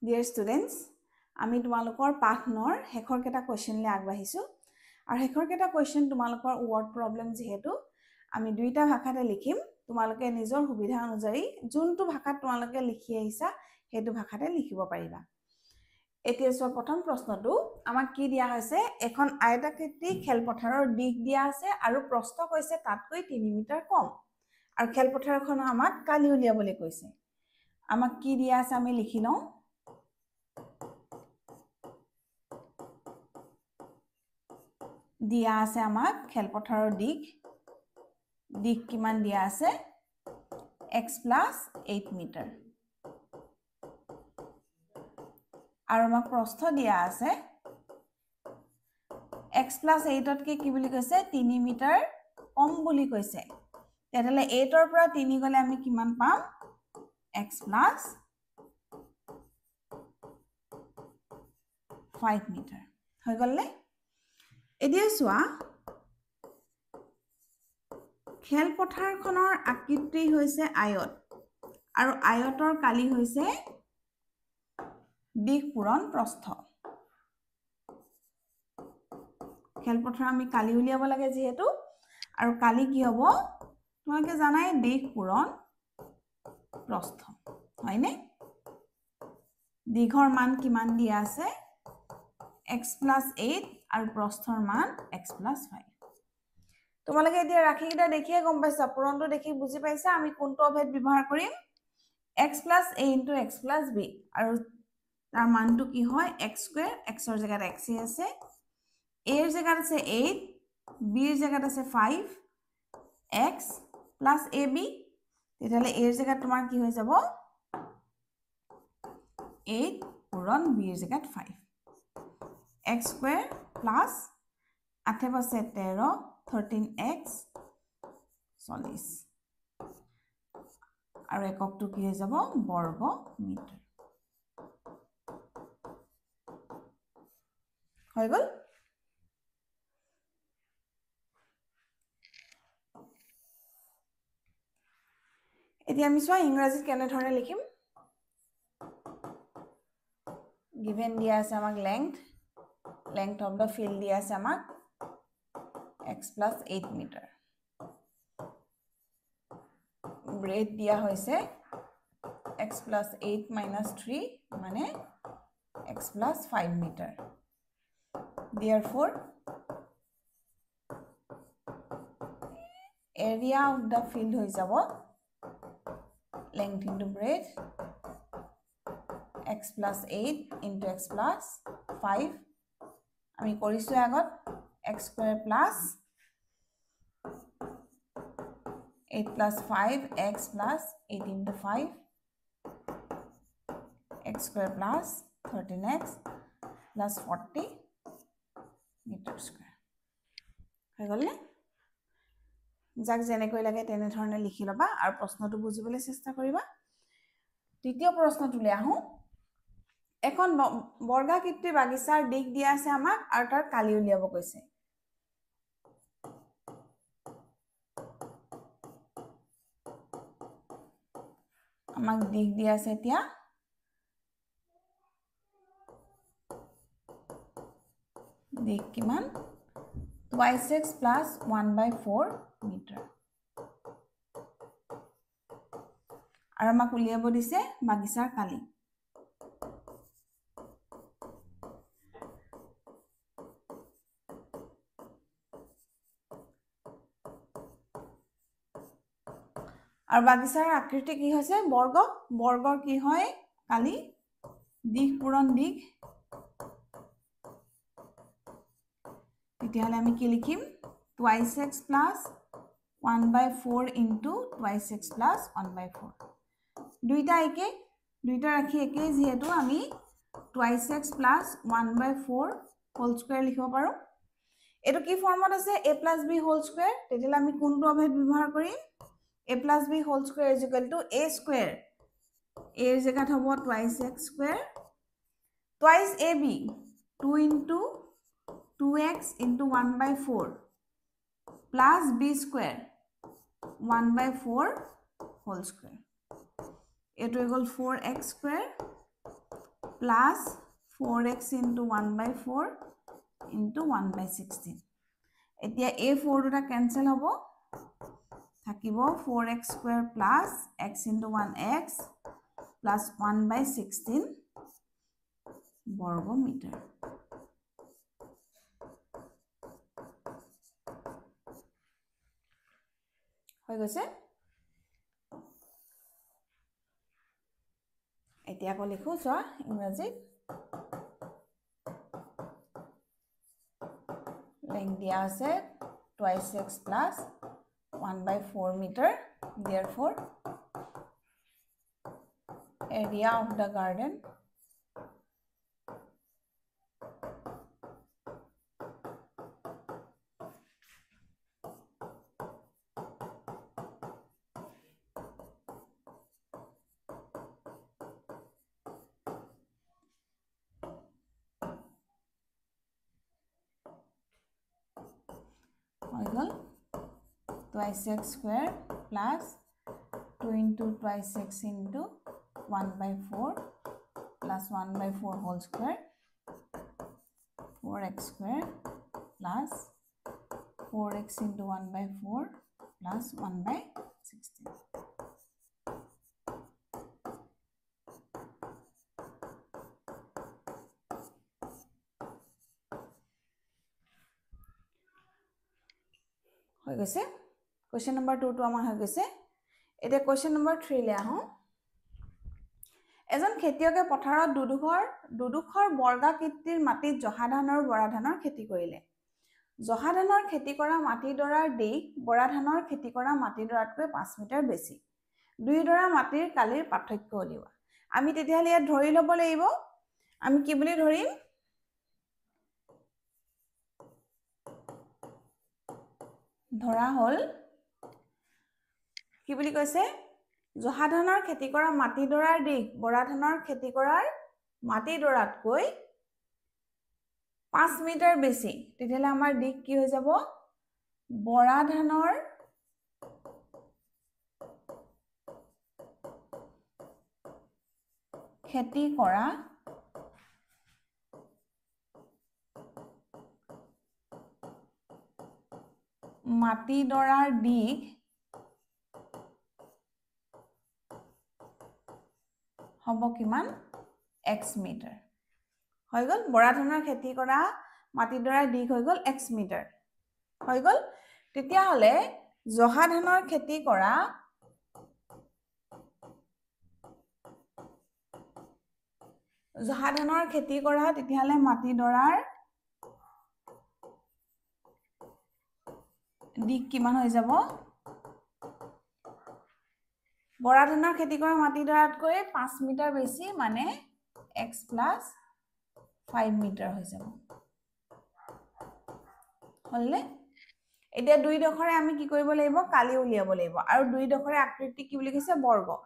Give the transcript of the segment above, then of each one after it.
Dear students, আমি তোমালোকৰ পাঠ 9 হেকৰ কেটা কোৱেশ্চন লৈ আগবাঢ়িছো আৰু হেকৰ কেটা কোৱেশ্চন তোমালোকৰ ওয়াৰ্ড প্ৰবলেম যেহেতু আমি দুইটা ভাষাতে লিখিম তোমালোকে নিজৰ সুবিধা অনুযায়ী যোনটো ভাষাত তোমালোকে লিখি আহিছা হেতু ভাষাতে লিখিব পাৰিবা এতিয়া সব প্ৰথম প্ৰশ্নটো আমাক কি দিয়া হৈছে এখন আয়তাকৃতি খেলপথাৰৰ দিক দিয়া আছে আৰু প্ৰস্থ কৈছে তাতকৈ 3 মিটাৰ কম আৰু খেলপথাৰখন আমাক কালি উলিয়াবলৈ কৈছে আমাক কি দিয়া আছে আমি লিখি লওঁ দিয়া আছে আমাক খেলপথাৰৰ দিক কিমান দিয়া আছে x + 8 মিটাৰ আৰু আমাক প্ৰস্থ দিয়া আছে x + 8 তকৈ কি বুলি কৈছে 3 মিটাৰ কম বুলি কৈছে তেতিয়ালে 8 ৰ পৰা 3 গলে আমি কিমান পাম x + 5 মিটাৰ হৈ গলনে এতিয়া চোৱা খেলপথাৰখনৰ আকৃতি হৈছে আয়ত আৰু আয়তৰ কালি হৈছে দিক পূৰণ প্ৰস্থ খেলপথাৰ আমি কালি উলিয়াব লাগে যেহেতু আৰু কালি কি হ'ব তোমালোকে জানাই দিক পূৰণ প্ৰস্থ হয়নে দিঘৰ মান কিমান দিয়া আছে x + 8 আৰু প্ৰস্থৰ মান x + 5 তোমালোকে এতিয়া ৰাখিকিটা দেখিয়ে গম পাইছা পূৰণটো দেখি বুজি পাইছা আমি কোনটো অভেদ ব্যৱহাৰ কৰিম x + a * x + b আৰু তাৰ মানটো কি হয় x² x ৰ জায়গাত x আছে a ৰ জায়গাত আছে 8 b ৰ জায়গাত আছে 5 x + ab তেতিয়ালে a ৰ জায়গাত তোমাৰ কি হৈ যাব 8 পূৰণ b ৰ জায়গাত 5 x² + 8 আছে 13 13x 40 আৰু এককটো কি হৈ যাব বৰ্গ মিটাৰ হৈ গল এতিয়া আমি চোৱা ইংৰাজীত কেনে ধৰণে লিখিম given দিয়া আছে আমাক length of the field দিয়া আছে আমাক x + 8 মিটাৰ breadth দিয়া হৈছে x + 8 - 3 মানে x + 5 metre therefore area of the field হৈ যাব length into breadth x + 8 into x + 5 আমি কৰিছো আগত x² + 8 + 5 x + 8 into 5 x² + 13x + 40 meter square হৈ গলনে যাক যেনেকৈ লাগে তেনে ধৰণে লিখি লবা আৰু প্ৰশ্নটো বুজিবলৈ চেষ্টা কৰিবা দ্বিতীয় প্ৰশ্নটোলৈ আহো এখন বৰ্গাকৃতি বাগিচাৰ দিক দিয়া আছে আমাক আৰু তাৰ কালি উলিয়াব কৈছে আমাক দিক দিয়া আছে এতিয়া দিক কিমান 2x + 1/4 মিটাৰ আৰু আমাক উলিয়াব দিছে বাগিচাৰ কালি আৰু বাগিচাৰ আকৃতি কি হৈছে বৰ্গৰ কি হয় কালি দিক পূৰণ দিক তেতিয়াহলে আমি কি লিখিম 2x + 1/4 into 2x + 1/4 দুইটা একে দুইটা ৰাখি একে যেহেতু আমি 2x + 1/4 হোল স্কয়াৰ লিখিব পাৰো এটো কি ফৰ্মত আছে a + b হোল স্কয়াৰ তেতিয়ালে আমি কোনটো অভেদ ব্যৱহাৰ কৰিম a + b whole square = a square a ৰ জায়গাত হ'ব 2x² twice ab 2 into 2x into 1/4 plus b square 1/4 whole square. It will equal 4x square plus 4x into 1 by 4 into 1 by 16. এতিয়া এই 4 দুটা কেনসেল হ'ব থাকিব 4x square plus x into 1x plus 1 by 16 বর্গ metre হৈ গৈছে এতিয়া কো লিখো সো ইংৰাজীত length দিয়া আছে twice x plus 1 by 4 meter. Therefore, area of the garden twice x square plus 2 into twice x into 1 by 4 plus 1 by 4 whole square 4x square plus 4x into 1 by 4 plus 1 by 16. হৈ গৈছে question number 2 to আমাৰ হৈ গৈছে এটা question number 3 লে আহো এজন খেতিয়কে পথাৰত দুদুখৰ বৰ্গাকৃতিৰ মাটিত জহা ধানৰ বৰা ধানৰ খেতি কৰিলে জহা ধানৰ খেতি কৰা মাটিডৰাৰ দিক বৰা ধানৰ খেতি কৰা মাটিডৰাতকৈ 5 মিটাৰ বেছি দুই ডৰা মাটিৰ কালিৰ পাৰ্থক্য উলিওৱা আমি তেতিয়াহলে ইয়াত ধৰি লব লাগিব আমি কি বুলি ধৰিম ধৰা হল কি বুলি কৈছে জহা ধানৰ খেতি কৰা মাটিডৰাৰ দিক বৰা ধানৰ খেতি কৰাৰ মাটিডৰাতকৈ 5 মিটাৰ বেছি তেতিয়ালে আমাৰ দিক কি হৈ যাব বৰা ধানৰ খেতি কৰা মাটিডৰাৰ দিক হ'ব কিমান x মিটাৰ হৈ গল বৰা ধানৰ খেতি কৰা মাটিডৰাৰ দিক হৈ গল x মিটাৰ হৈ গল তেতিয়া হলে জহা ধানৰ খেতি কৰা তেতিয়া হলে মাটিডৰাৰ দিক কিমান হৈ যাব বৰা ধানৰ খেতি কৰা মাটিডৰাতকৈ 5 মিটাৰ বেছি মানে x plus 5 মিটাৰ হৈ যাব হলনে এতিয়া দুই ডখৰে আমি কি কৰিব লাগিব কালি উলিয়াব লাগিব আৰু দুই ডখৰে আকৃতি কি বুলি কৈছে বৰ্গ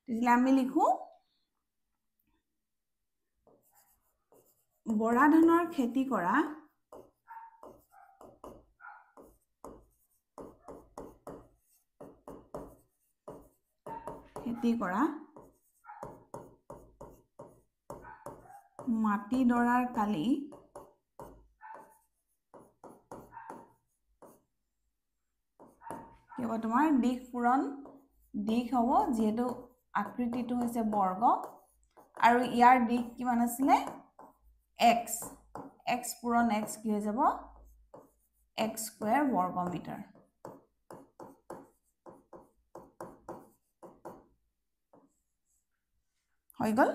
তেতিয়া আমি লিখো বৰা ধানৰ খেতি কৰা মাটিডৰাৰ কালি কি হ'ব তোমাৰ দিক পূৰণ দিক হ'ব যেহেতু আকৃতিটো হৈছে বৰ্গ আৰু ইয়াৰ দিক কিমান আছিলে x পূৰণ x কি হৈ যাব x স্কয়াৰ বৰ্গ মিটাৰ হৈ গল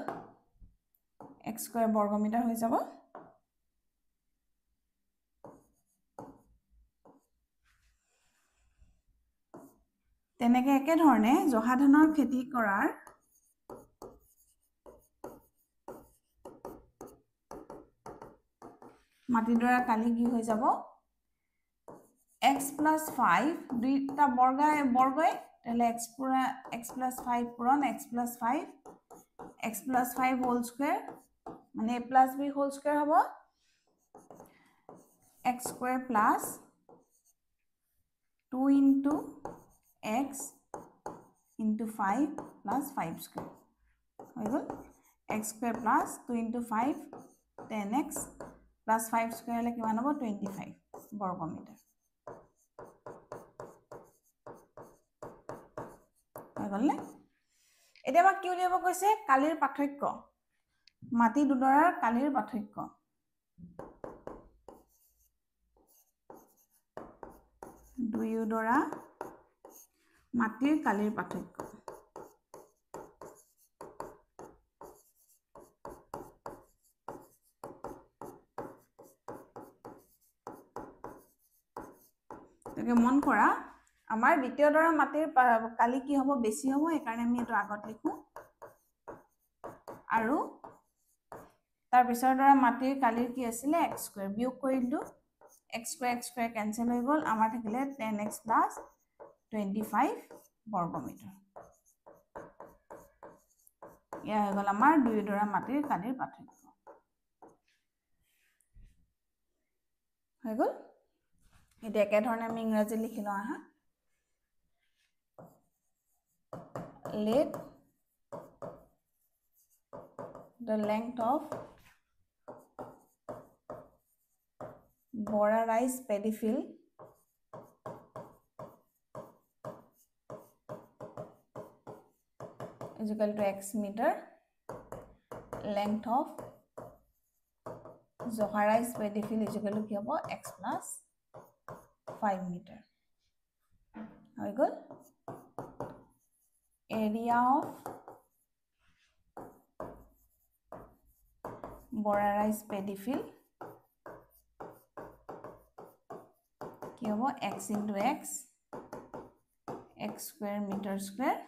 x স্কয়াৰ বৰ্গ মিটাৰ হৈ যাব তেনেকে একে ধৰণে জহা ধানৰ খেতি কৰাৰ মাটিডৰা কালি কি হৈ যাব x plus 5 দুইটা বৰ্গই তাহলে x plus 5 পূৰণ x plus 5 whole square মানে a plus b whole square হ'ব x square plus 2 into x into 5 plus 5 square হৈ গল x square plus 2 into 5 10x plus 5 square ले किमान होबो 25 বর্গমিটার হৈ গল নে এটা বা কি উলিয়াব কৈছে কালিৰ পাৰ্থক্য মাটি দুডৰাৰ কালিৰ পাৰ্থক্য দুয়োডৰা মাটিৰ কালিৰ পাৰ্থক্য তাকে মন কৰা আমাৰ দ্বিতীয় দৰা মাটিৰ কালি কি হ'ব বেছি হ'ব এই কাৰণে আমি এটো আগত লিখো আৰু তাৰ পিছৰ দৰা মাটিৰ কালিৰ কি আছিল x স্কয়াৰ বিয়োগ কৰিলো x স্কয়াৰ কেনসেল হৈ গল আমাৰ থাকিলে 10x 25 বৰ্গমিটাৰ ইয়া হৈ গল আমাৰ দুই দৰা মাটিৰ কালিৰ পাৰ্থক্য হৈ গল এটা একে ধৰণে আমি ইংৰাজী লিখিলো আহা let the length of bora rice paddy field is equal to x meter length of zoha rice paddy field is equal to ki hobo x plus 5 meter হৈ গল area of bora rice paddy field কি হ'ব x into x square meter square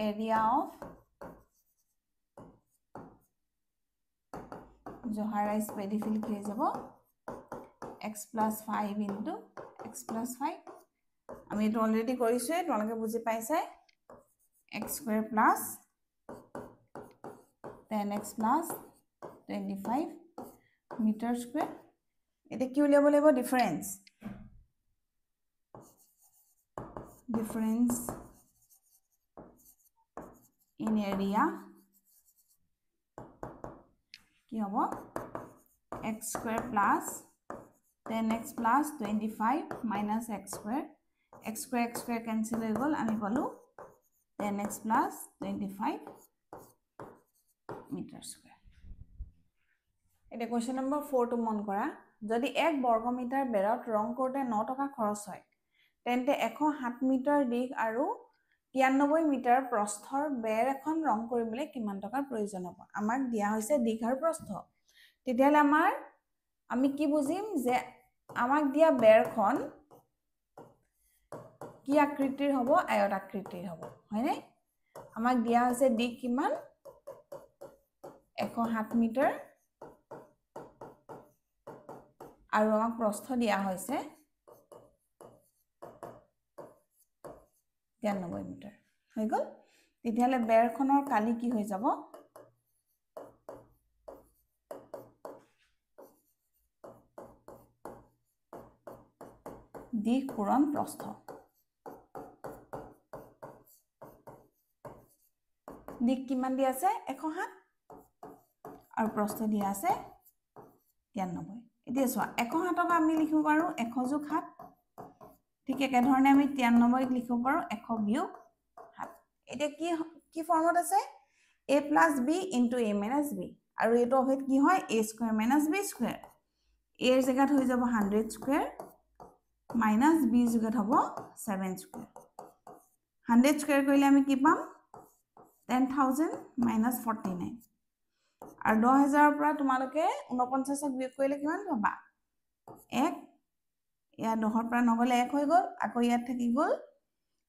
area of zoha rice paddy field কি হৈ যাব x plus 5 into x plus 5 আমি এটা already কৰিছো তোমালোকে বুজি পাইছে x square plus 10x plus 25 meter square এটা কি উলিয়াব লাগিব ডিফারেন্স in area কি হ'ব x square plus 10x plus 25 minus x square cancel হৈ গল আমি পালো 10x plus 25 meter square এটা কোৱেশ্চন নম্বৰ 4 টো মন কৰা যদি 1 বৰ্গমিটাৰ বেৰত ৰং কৰোতে 9 টকা খৰচ হয় তেন্তে 107 মিটাৰ দীঘ আৰু 93 মিটাৰ প্ৰস্থৰ বেৰ এখন ৰং কৰিবলৈ কিমান টকাৰ প্ৰয়োজন হ'ব আমাক দিয়া হৈছে দীঘ আৰু প্ৰস্থ তেতিয়ালে আমি কি বুজিম যে আমাক দিয়া বেৰখন কি আকৃতিৰ হ'ব আয়ত আকৃতিৰ হ'ব হয়নে আমাক দিয়া হৈছে দীঘ কিমান 107 মিটাৰ আৰু আমাক প্ৰস্থ দিয়া হৈছে 93 মিটাৰ হৈ গল তেতিয়ালে বেৰখনৰ কালি কি হৈ যাব দীঘ পূৰণ প্ৰস্থ দীঘ কিমান দিয়া আছে 107 আৰু প্ৰস্থ দিয়া আছে 93 এতিয়া চোৱা 107 ক আমি লিখিব পাৰো 100 যোগ 7 ঠিক একে ধৰণে আমি 93 লিখিব পাৰো 100 বিয়োগ 7 এটা কি ফৰ্মত আছে a plus b into a minus b আৰু এটো অভেদ কি হয় a square minus b square a এর জায়গাত হৈ যাব 100 square minus b জায়গাত হ'ব 7 square 100 square কৰিলে আমি কি পাম 10000 minus 49 আৰু 10000 পৰা তোমালোকে 49ক বিয়োগ কৰিলে কিমান পাবা 1 ইয়া 10 পৰা নগলে 1 হৈ গল আকৌ ইয়াত থাকি গল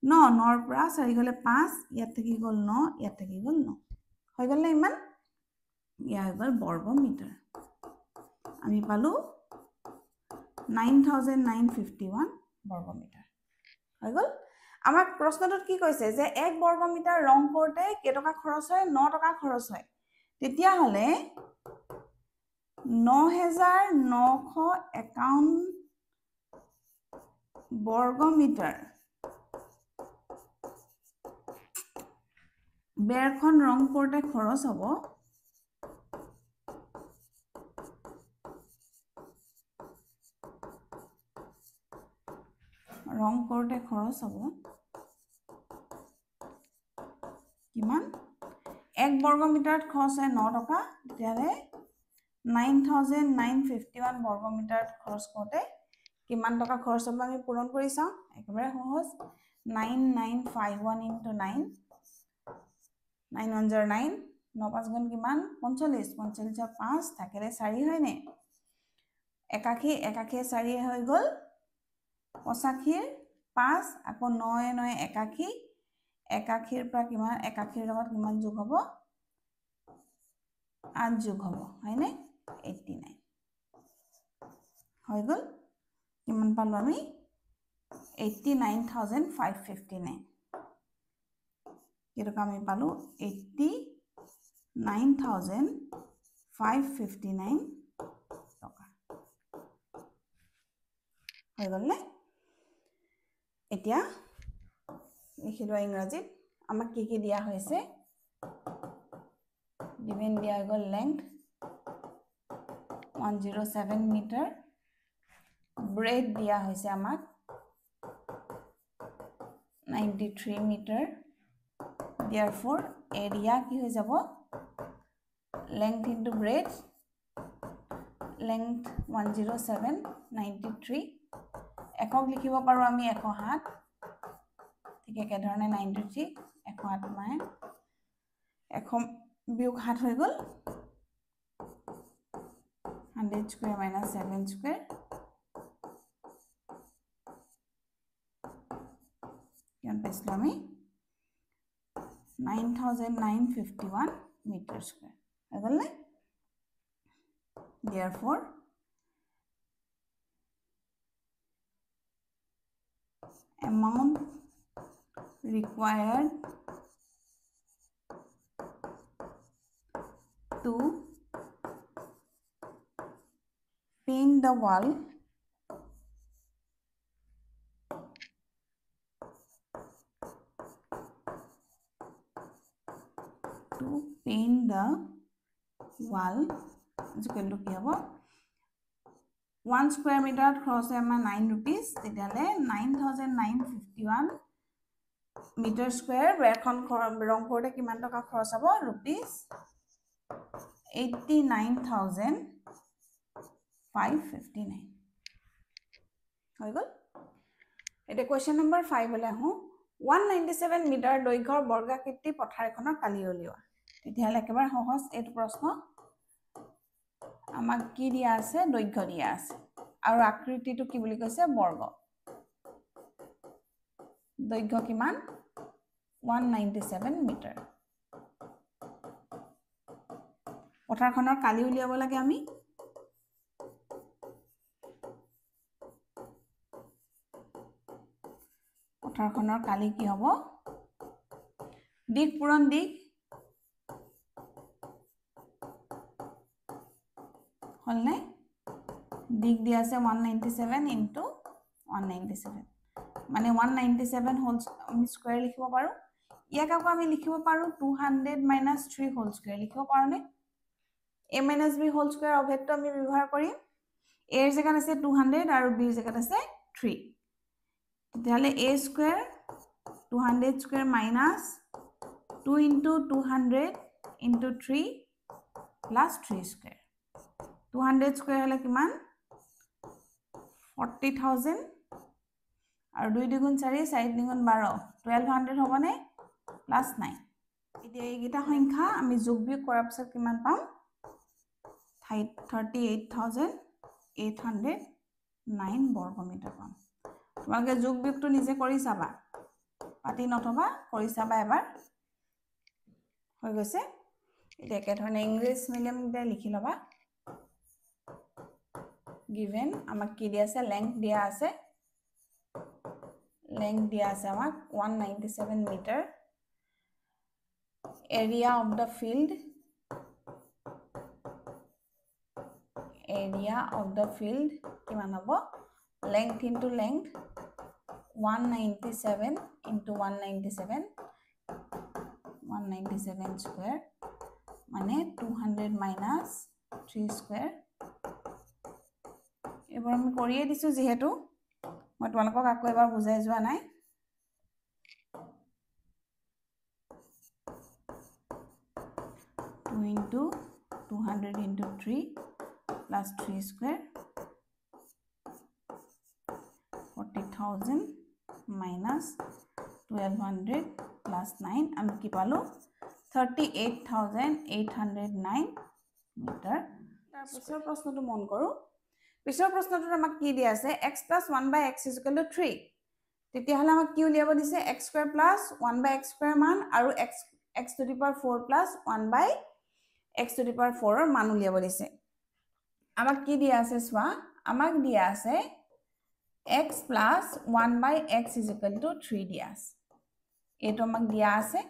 9 9 পৰা 4 গলে 5 ইয়াত থাকি গল 9 ইয়াত থাকি গল 9 হৈ গল না ইমান ইয়া হৈ গল বর্গ মিটার আমি পালো 9951 বর্গ মিটার হৈ গল আমাক প্ৰশ্নটোত কি কৈছে যে 1 বৰ্গ মিটাৰ ৰং কৰোতে কে টকা খৰচ হয় 9 টকা খৰচ হয় তেতিয়া হলে 9951 বৰ্গ মিটাৰ বেৰখন ৰং কৰোঁতে খৰচ হ'ব কিমান 1 বৰ্গ মিটাৰত খৰচ হয় 9 টকা তেতিয়াহ'লে 9951 বৰ্গ মিটাৰত খৰচ কৰোঁতে কিমান টকা খৰচ হ'ব আমি পূৰণ কৰি চাওঁ একেবাৰে সহজ 9951 into 9 9 1 9 9 5 গুণ কিমান 45 45 5 থাকিলে 4 হয়নে একাশী 4 হৈ গ'ল 85 5 আকৌ 9 9 81 81 পৰা কিমান 81 লগত কিমান যোগ হ'ব 8 যোগ হ'ব হয়নে 89 হৈ গ'ল কিমান পালো আমি 89559 কেটকা আমি পালো 89559 টকা হৈ গ'ল নে এতিয়া লিখিলো ইংৰাজীত আমাক কি দিয়া হৈছে given দিয়া গ'ল length 107 মিটাৰ breadth দিয়া হৈছে আমাক 93 মিটাৰ therefore area কি হৈ যাব length into breadth length 107 93 একক লিখিব পাৰো আমি 107 ঠিক একে ধৰণে 93 107 মানে 1 বিয়োগ 7 হৈ গ'ল 100 square minus 7 square কিমান পাইছিলো আমি 9951 meter square হৈ গ'ল নে therefore amount required to paint the wall is equal to কি হ'ব 1 square meter খৰচ হয় আমাৰ 9 rupees তেতিয়ালে 9951 meter square বেৰখন ৰং কৰোঁতে কিমান টকা খৰচ হ'ব rupees 89559 হৈ গ'ল এটা question number 5 হলে আহো 197 মিটাৰ দৈৰ্ঘ্যৰ বৰ্গাকৃতি পথাৰ এখনৰ কালি উলিওৱা তেতিয়ালে একেবাৰে সহজ এইটো প্ৰশ্ন আমাক কি দিয়া আছে দৈৰ্ঘ্য দিয়া আছে আৰু আকৃতিটো কি বুলি কৈছে বৰ্গ দৈৰ্ঘ্য কিমান 197 মিটাৰ পথাৰখনৰ কালি উলিয়াব লাগে আমি পথাৰখনৰ কালি কি হ'ব দিক পূৰণ দিক হলনে দিক দিয়া আছে 197 into 197 মানে 197 হোল আমি স্কয়াৰ লিখিব পাৰো ইয়াক আকৌ আমি লিখিব পাৰো 200 - 3 হোল স্কয়াৰ লিখিব পাৰো নে a - b হোল স্কয়াৰ অভেক্ট আমি ব্যৱহাৰ কৰিম a এৰ জায়গাত আছে 200 আৰু b এৰ জায়গাত আছে 3 তেতিয়ালে a square 200 square minus 2 into 200 into 3 plus 3 square 200 square হলে কিমান 40000 আৰু 2 দুগুণ 4 4 দুগুণ 12 1200 হবনে plus 9 এতিয়া এইগিটা সংখ্যা আমি যোগ বিয়োগ কৰাৰ পিছত কিমান পাম 38809 বৰ্গ মিটাৰ পাম তোমালোকে যোগ বিয়োগটো নিজে কৰি চাবা পাতি নথবা কৰি চাবা এবাৰ হৈ গৈছে এটা একে ধৰণে ইংলিছ মিডিয়াম গিটা লিখি লবা given আমাক কি দিয়া আছে length দিয়া আছে আমাক 197 metre area of the field কিমান হ'ব length into length 197 into 197 197 square মানে 200 minus 3 square এবাৰ আমি কৰিয়ে দিছো যেহেতু মই তোমালোকক আকৌ এবাৰ বুজাই যোৱা নাই 2 into 200 into 3 plus 3 square 40,000 minus 1200 plus 9 আমি কি পালো 38,809 মিটাৰ পিছৰ প্ৰশ্নটো মন কৰো পিছৰ প্ৰশ্নটোত আমাক কি দিয়া আছে x plus 1 by x is equal to 3 তেতিয়া হলে আমাক কি উলিয়াব দিছে x square plus 1 by x square মান আৰু x to the power 4 plus 1 by x to the power 4 ৰ মান উলিয়াব দিছে আমাক কি দিয়া আছে সোৱা আমাক দিয়া আছে x plus 1 by x is equal to 3 দিয়া আছে এটো আমাক দিয়া আছে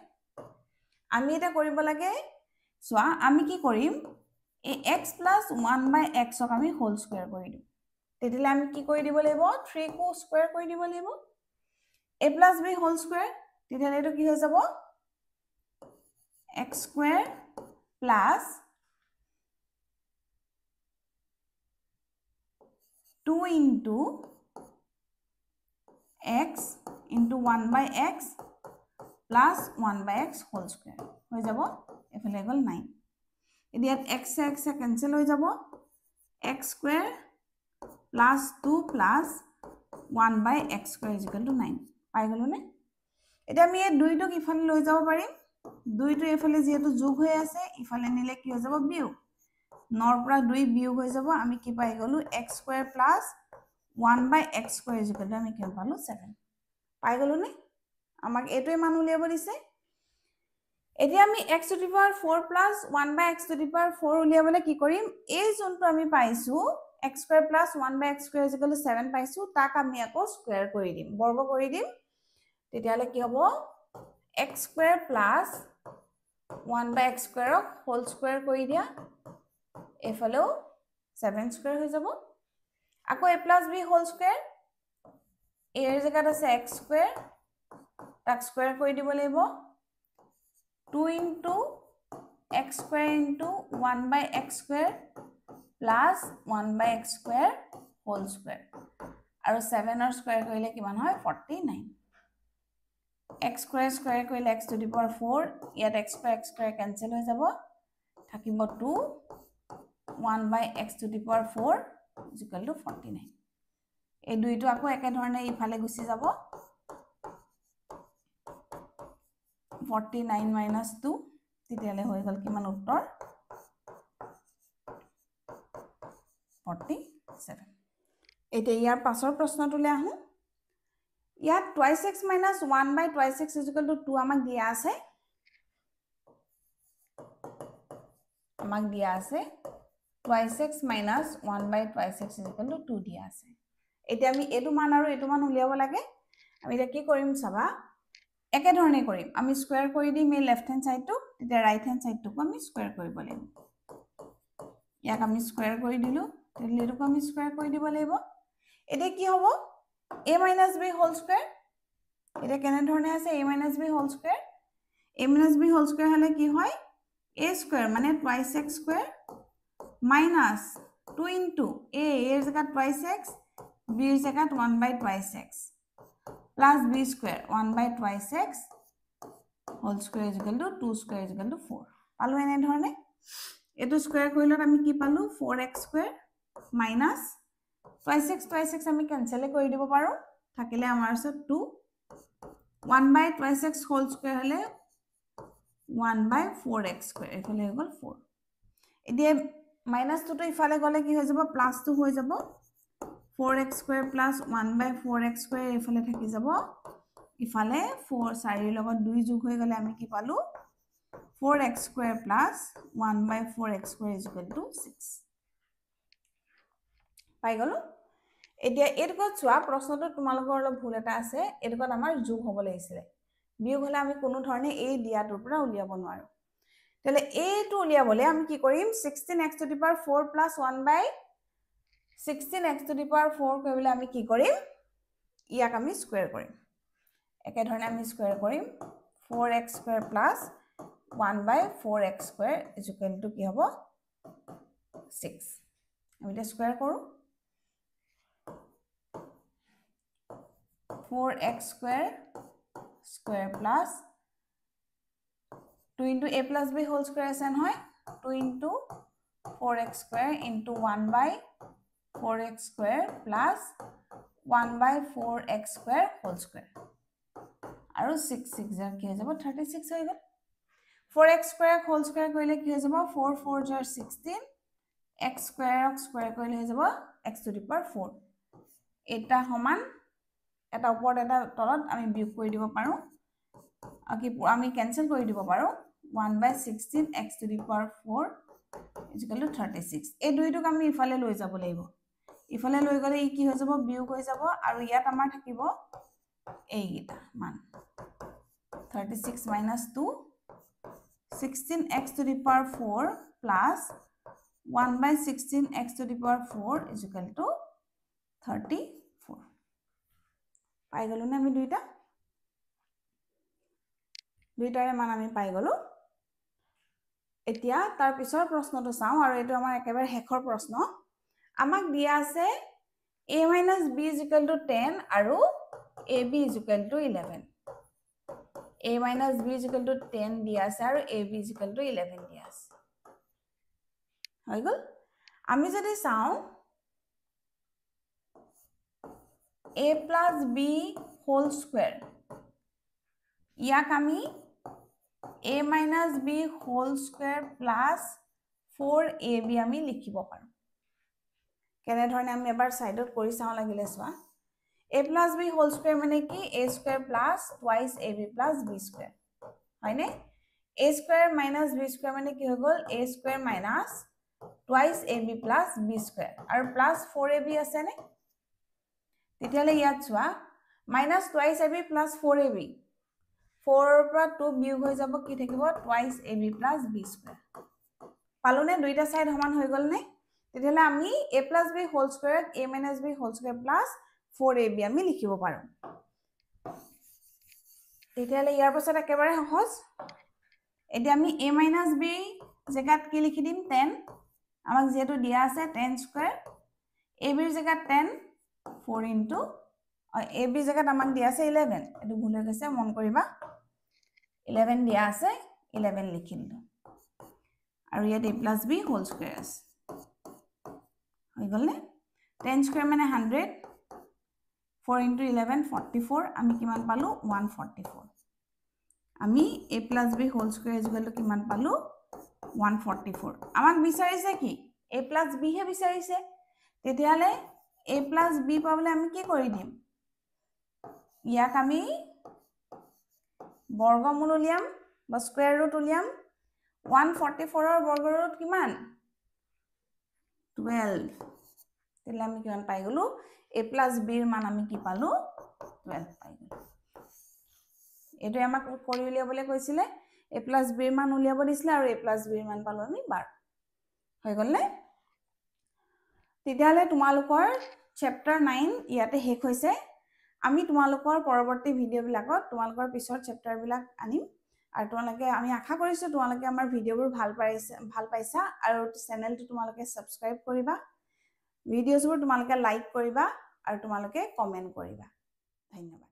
আমি এটা কৰিব লাগে সোৱা আমি কি কৰিম এই x plus 1 by x ক আমি হোল স্কয়াৰ কৰি দিম তেতিয়ালে আমি কি কৰি দিব লাগিব 3 কো স্কয়াৰ কৰি দিব লাগিব a plus b whole square তেতিয়ালে এটো কি হৈ যাব x square plus 2 into x into 1 by x plus 1 by x whole square হৈ যাব এফালে গল 9 এদিয়াত x cancel হৈ যাব x square plus 2 plus 1 by x square is equal to 9 পাই গলো নে এটা আমি এই দুইটোক ইফালে লৈ যাব পাৰিম দুইটো এফালে যেহেতু যোগ হৈ আছে ইফালে নিলে কি হৈ যাব বিয়োগ নর পৰা 2 বিয়োগ হৈ যাব আমি কি পাই গলো x square plus 1 by x square is equal to আমি কি পালো 7 পাই গলো নে আমাক এটোই মান উলিয়াব দিছে এতিয়া আমি x to the power 4 plus 1 by x to the power 4 উলিয়াবলে কি কৰিম এই যোনটো আমি পাইছো x square plus 1 by x square is equal to 7 পাইছো তাক আমি আকৌ স্কয়াৰ কৰি দিম বৰ্গ কৰি দিম তেতিয়ালে কি হ'ব x square plus 1 by x square ক হোল স্কয়াৰ কৰি দিয়া এফালো 7 স্কয়াৰ হৈ যাব আকৌ a plus b whole square এৰ জায়গাত আছে x square তাক স্কয়াৰ কৰি দিব লাগিব 2 into x square into 1 by x square plus 1 by x square whole square আৰু 7 ৰ স্কয়াৰ কৰিলে কিমান হয় 49 x square square কৰিলে x to the power 4 ইয়াত x square cancel হৈ যাব থাকিব 2 1 by x to the power 4 is equal to 49 এই দুইটো আকৌ একে ধৰণে ইফালে গুছি যাব 49 minus 2 তেতিয়ালে হৈ গল কিমান উত্তৰ 47 এটা ইয়াৰ পাছৰ প্ৰশ্নটোলে আহো ইয়াত twice x minus 1 by twice x is equal to 2 আমাক দিয়া আছে twice x minus 1 by twice x is equal to 2 দিয়া আছে এটা আমি এটো মান আৰু এটো মান উলিয়াব লাগে আমি এটা কি কৰিম চাবা একে ধৰণে কৰিম আমি স্কয়াৰ কৰি দিম এই লেফট হ্যান্ড সাইডটো তেতিয়া ৰাইট হ্যান্ড সাইডটোকো আমি স্কয়াৰ কৰিব লাগিব ইয়াক আমি স্কয়াৰ কৰি দিলু তেতিয়ালে এটোকো আমি স্কয়াৰ কৰি দিব লাগিব এটা কি হ'ব a minus b whole square এটা কেনে ধৰণে আছে a minus b whole square হলে কি হয় a square মানে twice x square minus 2 into a এর জায়গাত twice x b এর জায়গাত 1 by twice x plus b square 1 by twice x whole square is equal to 2 square is equal to 4 পালো এনে ধৰণে এটো স্কয়াৰ কৰিলত আমি কি পালো 4x square minus twice x আমি ক্যান্সেল কৰি দিব পাৰো থাকিলে আমাৰ আছে 2 1 by twice x whole square হলে 1 by 4x square এফালে হৈ গল 4 এতিয়া minus 2 টো ইফালে গলে কি হৈ যাব প্লাস 2 হৈ যাব 4x square plus 1 by 4x square এফালে থাকি যাব ইফালে 4 4 লগত 2 যোগ হৈ গলে আমি কি পালো 4x square plus 1 by 4x square is equal to 6 পাই গলো এতিয়া এরকত চোৱা প্ৰশ্নটো তোমালোকৰ অলপ ভুল এটা আছে এৰকত আমাৰ যোগ হ'ব লাগিছিল বিয়োগ হলে আমি কোনো ধৰণে এই দিয়াটোৰ পৰা উলিয়াব নোৱাৰো তাহলে এইটো উলিয়াবলে আমি কি কৰিম 16x to the power 4 plus 1 by 16x to the power 4 কৰিলে আমি কি কৰিম ইয়াক আমি স্কয়াৰ কৰিম একে ধৰণে আমি স্কয়াৰ কৰিম 4x square plus 1/4x square is equal to কি হ'ব 6 আমি এটা স্কয়ার কৰো 4x square square plus 2 into a plus b whole square আছে নহয় 2 into 4x square into 1/4x square plus 1/4x square whole square আৰু 6 6 জাৰ কি হৈ যাব 36 হৈ গল 4x square whole square কৰিলে কি হৈ যাব 4 4 জাৰ 16 x square কৰিলে হৈ যাব x to the power 4 এটা সমান এটা ওপৰত এটা তলত আমি বিয়োগ কৰি দিব পাৰো কি আমি ক্যান্সেল কৰি দিব পাৰো 1/16 x to the power 4 is equal to 36 এই দুইটোক আমি ইফালে লৈ যাব লাগিব ইফালে লৈ গলে ই কি হৈ যাব বিয়োগ হৈ যাব আৰু ইয়াত আমাৰ থাকিব এইটা মান 36 minus 2 16x to the power 4 plus 1/16x to the power 4 is equal to 34 পাই গলো না আমি দুইটাৰে মান আমি পাই গলো এতিয়া তাৰ পিছৰ প্ৰশ্নটো চাও আৰু এটো আমাৰ একেবাৰে শেষৰ প্ৰশ্ন আমাক দিয়া আছে a minus b is equal to 10 আৰু ab is equal to 11 a minus b is equal to 10 দিয়া আছে আৰু ab is equal to 11 দিয়া আছে হৈ গল আমি যদি চাও a plus b whole square ইয়াক আমি a minus b whole square plus 4ab আমি লিখিব পাৰো কেনে ধৰণে আমি এবাৰ সাইডত কৰি চাও লাগিলে সোৱা a plus b whole square মানে কি a square plus twice ab plus b square হয়নে a square minus b square মানে কি হৈ গল a square minus twice ab plus b square আৰু plus 4ab আছে নে তেতিয়ালে ইয়াত সোৱা minus twice ab plus 4ab 4 পৰা 2 বিয়োগ হৈ যাব কি থাকিব twice ab plus b square পালোনে দুইটা সাইড সমান হৈ গল নে তেতিয়ালে আমি a plus b whole square a minus b whole square plus 4ab আমি লিখিব পাৰো তেতিয়ালে ইয়াৰ পাছত একেবাৰে সহজ এতিয়া আমি a minus b জায়গাত কি লিখি দিম 10 আমাক যেটো দিয়া আছে 10 স্কয়াৰ ab ৰ জায়গাত 10 4 into ab জায়গাত আমাক দিয়া আছে 11 এটো ভুল হৈ গৈছে মন কৰিবা 11 দিয়া আছে 11 লিখি দিলো আৰু ইয়াত a plus b whole square আছে হৈ গল নে 10 স্কয়াৰ মানে 100 4 into 11 44 আমি কিমান পালো 144 আমি a plus b whole square is equal to কিমান পালো 144 আমাক বিচাৰিছে কি a plus b হে বিচাৰিছে তেতিয়ালে a plus b পাবলে আমি কি কৰি দিম ইয়াক আমি বৰ্গমূল উলিয়াম বা স্কয়াৰ ৰুট উলিয়াম 144 ৰ বৰ্গ ৰুট কিমান 12 তেলে আমি কিমান পাই গলো a plus b ৰ মান আমি কি পালো 12 পাই গলো এটো আমাক কৰি উলিয়াবলে কৈছিলে a plus b ৰ মান উলিয়াব দিছিলে আৰু a plus b ৰ মান পালো আমি 12 হৈ গল নে তেতিয়ালে তোমালোকৰ চেপ্টাৰ 9 ইয়াতে শেষ হৈছে আমি তোমালোকৰ পৰৱৰ্তী ভিডিও বিলাকত তোমালোকৰ পিছৰ চেপ্টাৰ বিলাক আনিম আৰু তোমালোকে আমি আশা কৰিছো তোমালোকে আমাৰ ভিডিওবোৰ ভাল পাইছা আৰু চেনেলটো তোমালোকে সাবস্ক্ৰাইব কৰিবা ভিডিওছবোৰ তোমালোকে লাইক কৰিবা আৰু তোমালোকে কমেন্ট কৰিবা ধন্যবাদ